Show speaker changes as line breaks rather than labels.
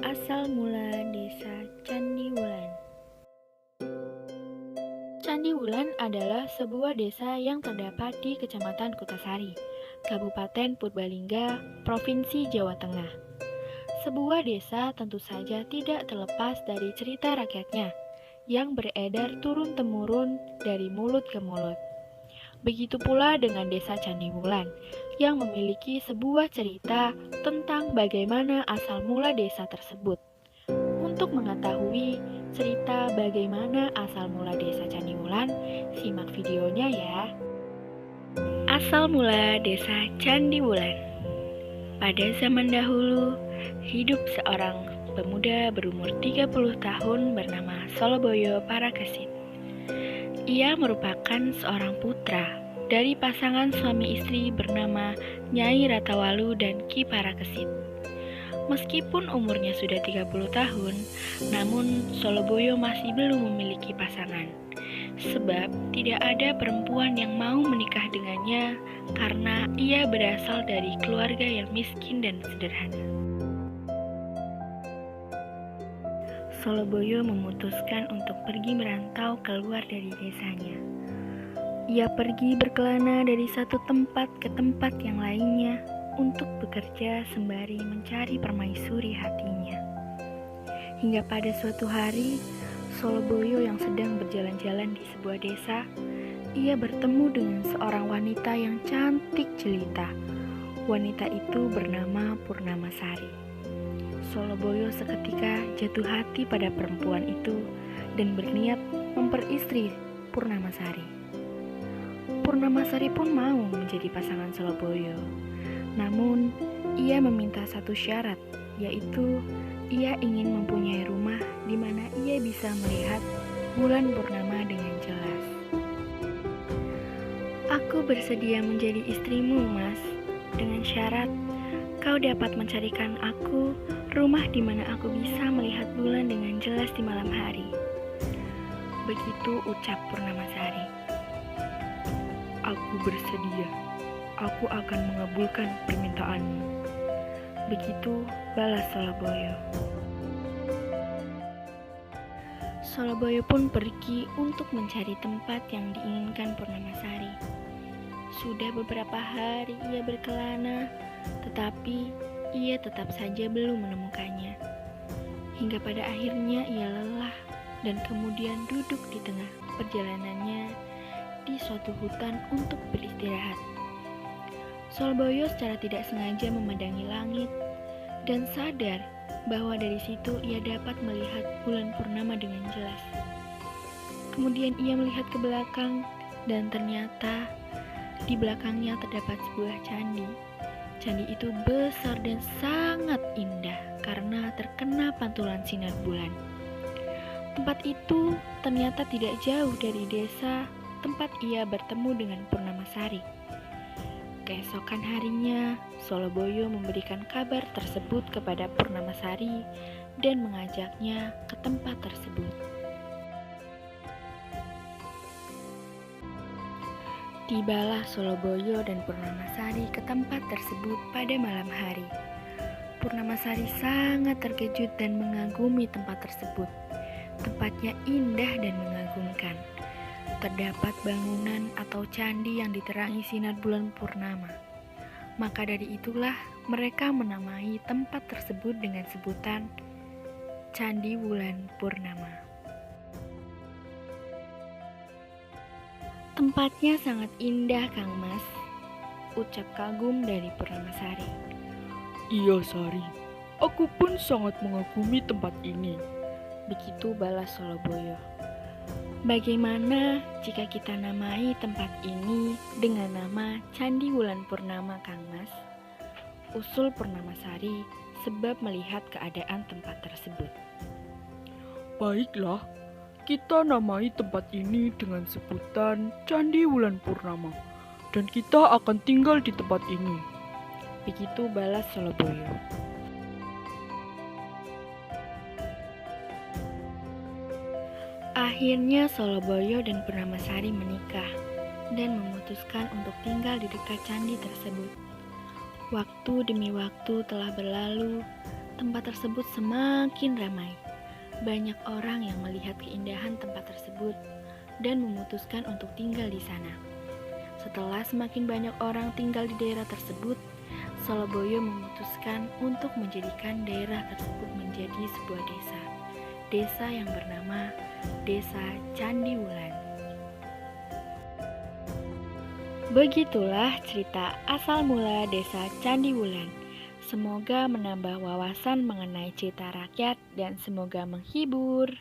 Asal mula Desa Candi Wulan. Candi Wulan adalah sebuah desa yang terdapat di Kecamatan Kutasari, Kabupaten Purbalingga, Provinsi Jawa Tengah. Sebuah desa tentu saja tidak terlepas dari cerita rakyatnya yang beredar turun-temurun dari mulut ke mulut. Begitu pula dengan desa Candi Wulan yang memiliki sebuah cerita tentang bagaimana asal mula desa tersebut. Untuk mengetahui cerita bagaimana asal mula desa Candi Wulan, simak videonya ya. Asal mula desa Candi Wulan. Pada zaman dahulu, hidup seorang pemuda berumur 30 tahun bernama Soloboyo Parakasit. Ia merupakan seorang putra dari pasangan suami istri bernama Nyai Ratawalu dan Ki Parakasit. Meskipun umurnya sudah 30 tahun, namun Soloboyo masih belum memiliki pasangan. Sebab tidak ada perempuan yang mau menikah dengannya karena ia berasal dari keluarga yang miskin dan sederhana. Soloboyo memutuskan untuk pergi merantau keluar dari desanya. Ia pergi berkelana dari satu tempat ke tempat yang lainnya untuk bekerja sembari mencari permaisuri hatinya. Hingga pada suatu hari, Soloboyo yang sedang berjalan-jalan di sebuah desa, ia bertemu dengan seorang wanita yang cantik jelita. Wanita itu bernama Purnamasari. Soloboyo seketika jatuh hati pada perempuan itu dan berniat memperistri Purnamasari. Purnamasari pun mau menjadi pasangan Soloboyo. Namun, ia meminta satu syarat, yaitu ia ingin mempunyai rumah di mana ia bisa melihat bulan purnama dengan jelas. Aku bersedia menjadi istrimu, Mas, dengan syarat kau dapat mencarikan aku rumah di mana aku bisa melihat bulan dengan jelas di malam hari. Begitu ucap Purnamasari.
Aku bersedia. Aku akan mengabulkan permintaanmu.
Begitu balas Soloboyo. Soloboyo pun pergi untuk mencari tempat yang diinginkan Purnamasari. Sudah beberapa hari ia berkelana, tetapi ia tetap saja belum menemukannya. Hingga pada akhirnya ia lelah dan kemudian duduk di tengah perjalanannya di suatu hutan untuk beristirahat. Soloboyo secara tidak sengaja memandangi langit dan sadar bahwa dari situ ia dapat melihat bulan purnama dengan jelas. Kemudian ia melihat ke belakang dan ternyata di belakangnya terdapat sebuah candi. Candi itu besar dan sangat indah karena terkena pantulan sinar bulan. Tempat itu ternyata tidak jauh dari desa tempat ia bertemu dengan Purnamasari. Keesokan harinya, Soloboyo memberikan kabar tersebut kepada Purnamasari dan mengajaknya ke tempat tersebut. Tibalah Soloboyo dan Purnamasari ke tempat tersebut pada malam hari. Purnamasari sangat terkejut dan mengagumi tempat tersebut. Tempatnya indah dan mengagumkan. Terdapat bangunan atau candi yang diterangi sinar bulan purnama. Maka dari itulah mereka menamai tempat tersebut dengan sebutan Candi Wulan Purnama. Tempatnya sangat indah, Kang Mas, ucap kagum dari Purnamasari.
Iya, Sari. Aku pun sangat mengagumi tempat ini.
Begitu balas Soloboyo. Bagaimana jika kita namai tempat ini dengan nama Candi Wulan Purnama, Kang Mas? Usul Purnamasari sebab melihat keadaan tempat tersebut.
Baiklah, kita namai tempat ini dengan sebutan Candi Wulan Purnama, dan kita akan tinggal di tempat ini.
Begitu balas Soloboyo. Akhirnya Soloboyo dan Purnamasari menikah dan memutuskan untuk tinggal di dekat candi tersebut. Waktu demi waktu telah berlalu Tempat tersebut semakin ramai. Banyak orang yang melihat keindahan tempat tersebut dan memutuskan untuk tinggal di sana. Setelah semakin banyak orang tinggal di daerah tersebut, Soloboyo memutuskan untuk menjadikan daerah tersebut menjadi sebuah desa. Desa yang bernama Desa Candi Wulan. Begitulah cerita asal mula Desa Candi Wulan. Semoga menambah wawasan mengenai cerita rakyat dan semoga menghibur.